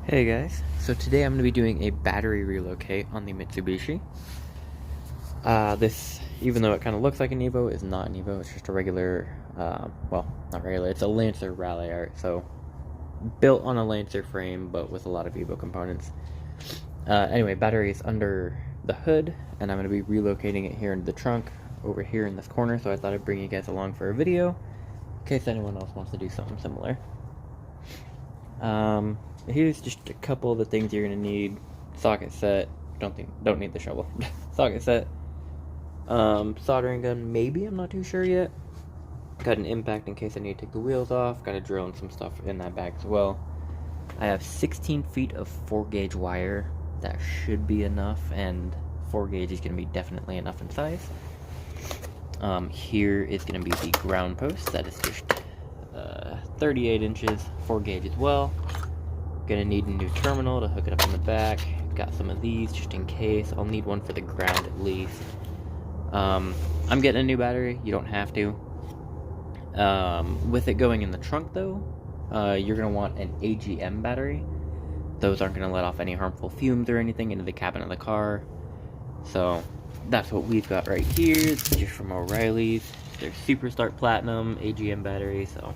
Hey guys, so today I'm going to be doing a battery relocate on the Mitsubishi. This, even though it kind of looks like an Evo, is not an Evo. It's just a regular, well, not regular, it's a Lancer Ralliart, so built on a Lancer frame, but with a lot of Evo components. Anyway, battery is under the hood, and I'm going to be relocating it here into the trunk, over here in this corner, so I thought I'd bring you guys along for a video, in case anyone else wants to do something similar. Here's just a couple of the things you're gonna need. Socket set. Don't need the shovel. Socket set. Soldering gun. Maybe, I'm not too sure yet. Got an impact in case I need to take the wheels off. Got a drill and some stuff in that bag as well. I have 16 feet of 4-gauge wire. That should be enough, and 4 gauge is gonna be definitely enough in size. Here is gonna be the ground post. That is just 38 inches, 4 gauge as well. Gonna need a new terminal to hook it up in the back. Got some of these just in case. I'll need one for the ground at least. I'm getting a new battery. You don't have to. With it going in the trunk though, you're gonna want an AGM battery. Those aren't gonna let off any harmful fumes or anything into the cabin of the car. So that's what we've got right here. It's just from O'Reilly's. They're Super Start Platinum AGM battery, so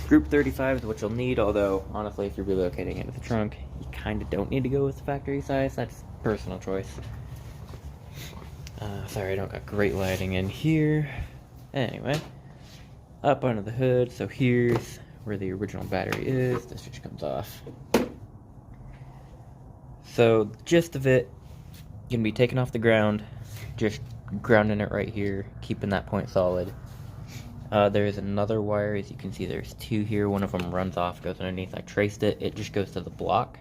Group 35 is what you'll need, although honestly if you're relocating into the trunk, you kind of don't need to go with the factory size. That's personal choice. Sorry, I don't got great lighting in here. Anyway, up under the hood, so here's where the original battery is. This just comes off. So the gist of it, gonna be taken off the ground, just grounding it right here, keeping that point solid. There is another wire, as you can see there's two here. One of them runs off, goes underneath. I traced it. It just goes to the block.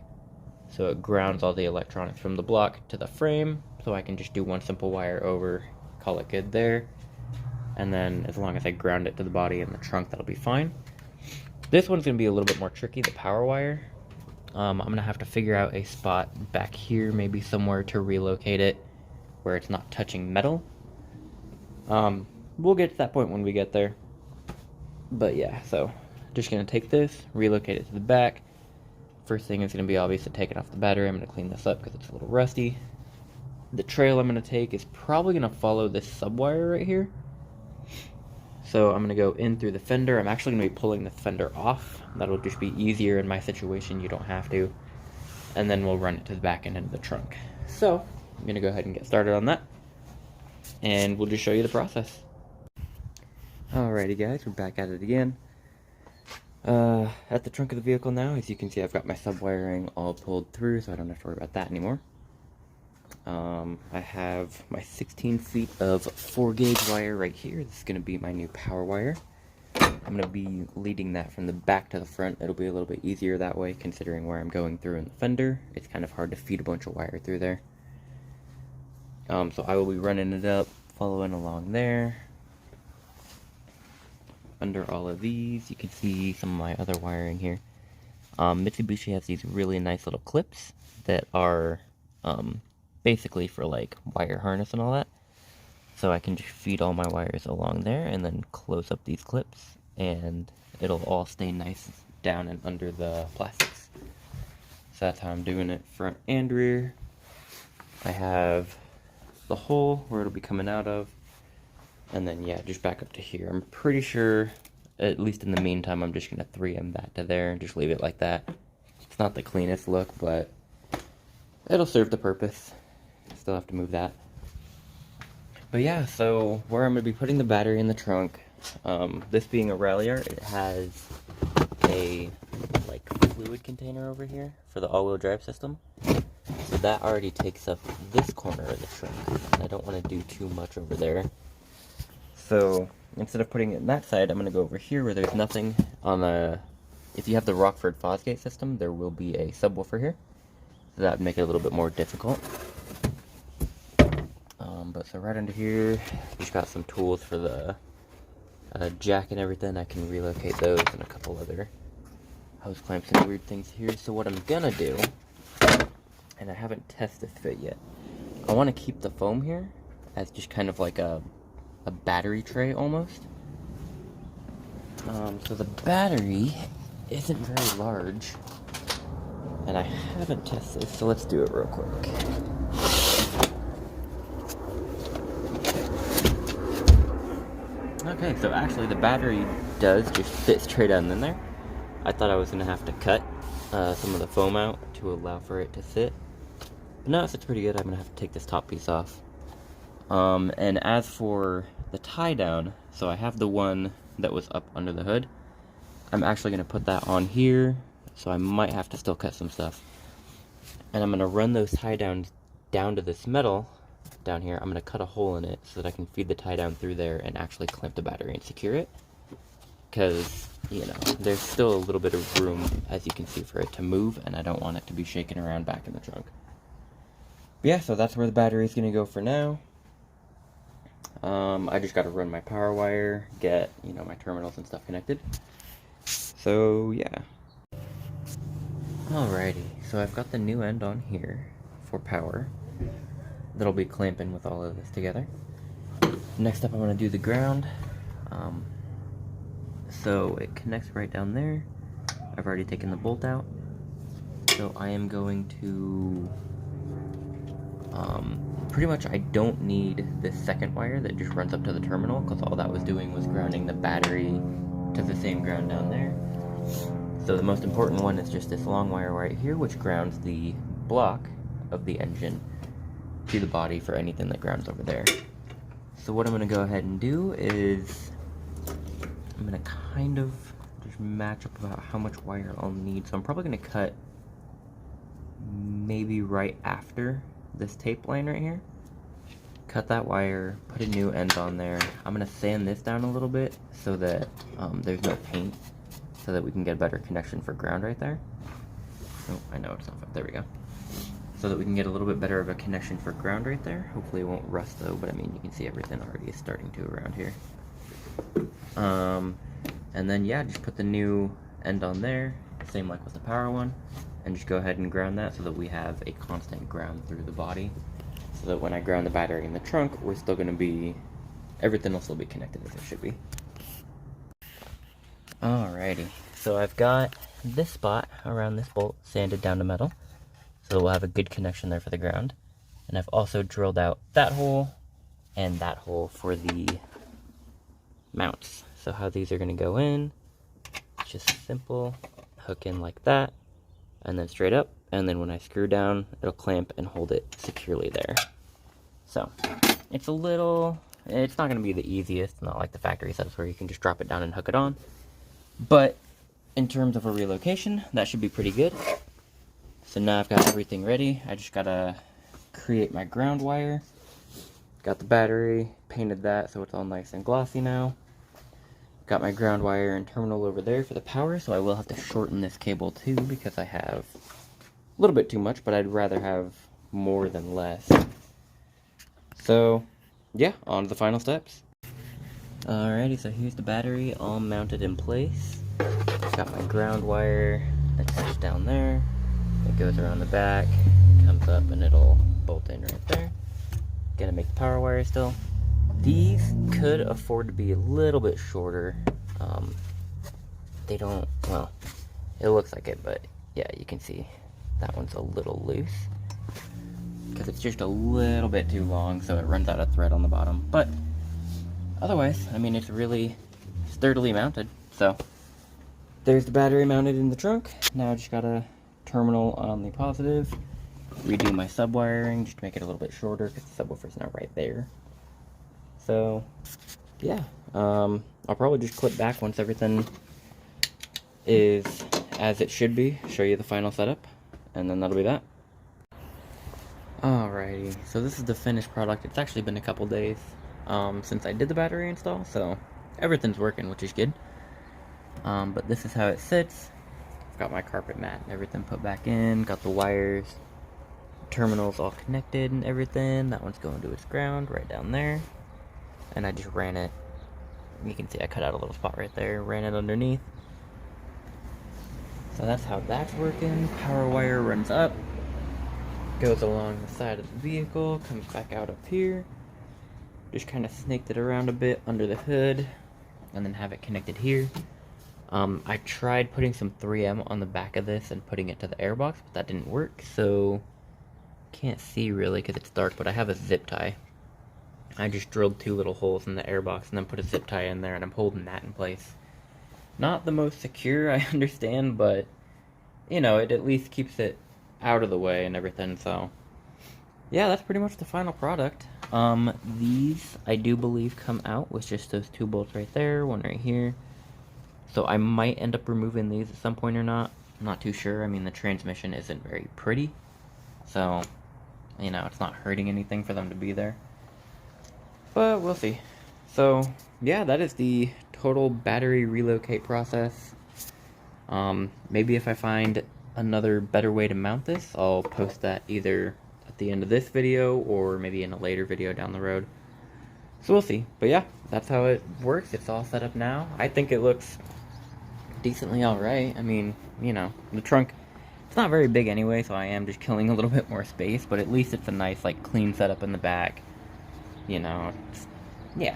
So it grounds all the electronics from the block to the frame. So I can just do one simple wire over, call it good there. And then as long as I ground it to the body and the trunk, that'll be fine. This one's going to be a little bit more tricky, the power wire. I'm going to have to figure out a spot back here, maybe somewhere to relocate it where it's not touching metal. We'll get to that point when we get there. But yeah, so just gonna take this, relocate it to the back. First thing is gonna be obviously taking off the battery. I'm gonna clean this up because it's a little rusty. The trail I'm gonna take is probably gonna follow this subwire right here. So I'm gonna go in through the fender. I'm actually gonna be pulling the fender off. That'll just be easier in my situation. You don't have to. And then we'll run it to the back and into the trunk. So I'm gonna go ahead and get started on that. And we'll just show you the process. Alrighty guys, we're back at it again. At the trunk of the vehicle now, as you can see I've got my subwiring all pulled through, so I don't have to worry about that anymore. I have my 16 feet of 4-gauge wire right here. This is going to be my new power wire. I'm going to be leading that from the back to the front. It'll be a little bit easier that way, considering where I'm going through in the fender. It's kind of hard to feed a bunch of wire through there. So I will be running it up, following along there. Under all of these, you can see some of my other wiring here. Mitsubishi has these really nice little clips that are basically for like wire harness and all that. So I can just feed all my wires along there and then close up these clips, and it'll all stay nice down and under the plastics. So that's how I'm doing it, front and rear. I have the hole where it'll be coming out of. And then, yeah, just back up to here. I'm pretty sure, at least in the meantime, I'm just going to 3M that to there and just leave it like that. It's not the cleanest look, but it'll serve the purpose. Still have to move that. But yeah, so where I'm going to be putting the battery in the trunk, this being a Ralliart, it has a, like, fluid container over here for the all-wheel drive system. So that already takes up this corner of the trunk, and I don't want to do too much over there. So instead of putting it in that side, I'm going to go over here where there's nothing on the... If you have the Rockford Fosgate system, there will be a subwoofer here. So that would make it a little bit more difficult. But so right under here, just got some tools for the jack and everything. I can relocate those and a couple other hose clamps and weird things here. So what I'm going to do, and I haven't tested fit yet, I want to keep the foam here as just kind of like a battery tray almost. So the battery isn't very large, and I haven't tested this, so let's do it real quick. Okay, so actually the battery does just fit straight on in there. I thought I was going to have to cut some of the foam out to allow for it to sit. But no, it fits pretty good. I'm going to have to take this top piece off. And as for the tie down, so I have the one that was up under the hood. I'm actually going to put that on here, so I might have to still cut some stuff. And I'm going to run those tie downs down to this metal down here. I'm going to cut a hole in it so that I can feed the tie down through there and actually clamp the battery and secure it. Because, you know, there's still a little bit of room, as you can see, for it to move, and I don't want it to be shaking around back in the trunk. But yeah, so that's where the battery is going to go for now. I just got to run my power wire, get, you know, my terminals and stuff connected. So, yeah. Alrighty, so I've got the new end on here for power. That'll be clamping with all of this together. Next up, I'm going to do the ground. So it connects right down there. I've already taken the bolt out. So I am going to, pretty much I don't need this second wire that just runs up to the terminal, because all that was doing was grounding the battery to the same ground down there. So the most important one is just this long wire right here, which grounds the block of the engine to the body for anything that grounds over there. So what I'm going to go ahead and do is I'm going to kind of just match up about how much wire I'll need. So I'm probably going to cut maybe right after this tape line right here. Cut that wire, put a new end on there. I'm going to sand this down a little bit so that there's no paint, so that we can get a better connection for ground right there. Oh, I know it's not, there we go. So that we can get a little bit better of a connection for ground right there. Hopefully it won't rust though, but I mean, you can see everything already is starting to around here. And then yeah, just put the new end on there, same like with the power one, and just go ahead and ground that so that we have a constant ground through the body. So that when I ground the battery in the trunk, we're still gonna be, everything will still be connected as it should be. Alrighty, so I've got this spot around this bolt sanded down to metal, so we'll have a good connection there for the ground. And I've also drilled out that hole and that hole for the mounts. So how these are going to go in, just simple, hook in like that, and then straight up, and then when I screw down, it'll clamp and hold it securely there. So, it's a little, it's not going to be the easiest, not like the factory setups where you can just drop it down and hook it on, but in terms of a relocation, that should be pretty good. So now I've got everything ready. I just gotta create my ground wire. Got the battery, painted that so it's all nice and glossy now. Got my ground wire and terminal over there for the power, so I will have to shorten this cable too because I have a little bit too much, but I'd rather have more than less. So yeah, on to the final steps. Alrighty, so here's the battery all mounted in place. Got my ground wire attached down there. It goes around the back, comes up, and it'll bolt in right there. Gonna make the power wire still. These could afford to be a little bit shorter. They don't, well, it looks like it, but yeah, you can see that one's a little loose. Because it's just a little bit too long, so it runs out of thread on the bottom. But otherwise, I mean, it's really sturdily mounted. So there's the battery mounted in the trunk. Now I just gotta terminal on the positive, redo my sub wiring just to make it a little bit shorter because the subwoofer's not right there. So yeah, I'll probably just clip back once everything is as it should be, show you the final setup, and then that'll be that. Alrighty, so this is the finished product. It's actually been a couple days since I did the battery install, so everything's working, which is good. But this is how it sits. I've got my carpet mat and everything put back in, got the wires, terminals all connected and everything. That one's going to its ground right down there. And I just ran it, you can see I cut out a little spot right there, ran it underneath. So that's how that's working. Power wire runs up, goes along the side of the vehicle, comes back out up here. Just kind of snaked it around a bit under the hood, and then have it connected here. I tried putting some 3M on the back of this and putting it to the airbox, but that didn't work, so can't see really because it's dark, but I have a zip tie. I just drilled 2 little holes in the airbox and then put a zip tie in there, and I'm holding that in place. Not the most secure, I understand, but, you know, it at least keeps it out of the way and everything, so yeah, that's pretty much the final product. These, I do believe, come out with just those 2 bolts right there, one right here. So I might end up removing these at some point or not. I'm not too sure. I mean, the transmission isn't very pretty. So, you know, it's not hurting anything for them to be there. But we'll see. So, yeah, that is the total battery relocate process. Maybe if I find another better way to mount this, I'll post that either at the end of this video or maybe in a later video down the road. So we'll see. But yeah, that's how it works. It's all set up now. I think it looks decently alright. I mean, you know, the trunk, it's not very big anyway, so I am just killing a little bit more space, but at least it's a nice, like, clean setup in the back. You know, yeah.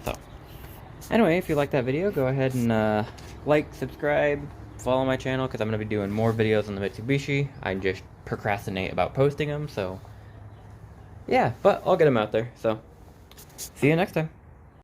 So, anyway, if you like that video, go ahead and like, subscribe, follow my channel, because I'm going to be doing more videos on the Mitsubishi. I just procrastinate about posting them, so yeah, but I'll get them out there. So, see you next time.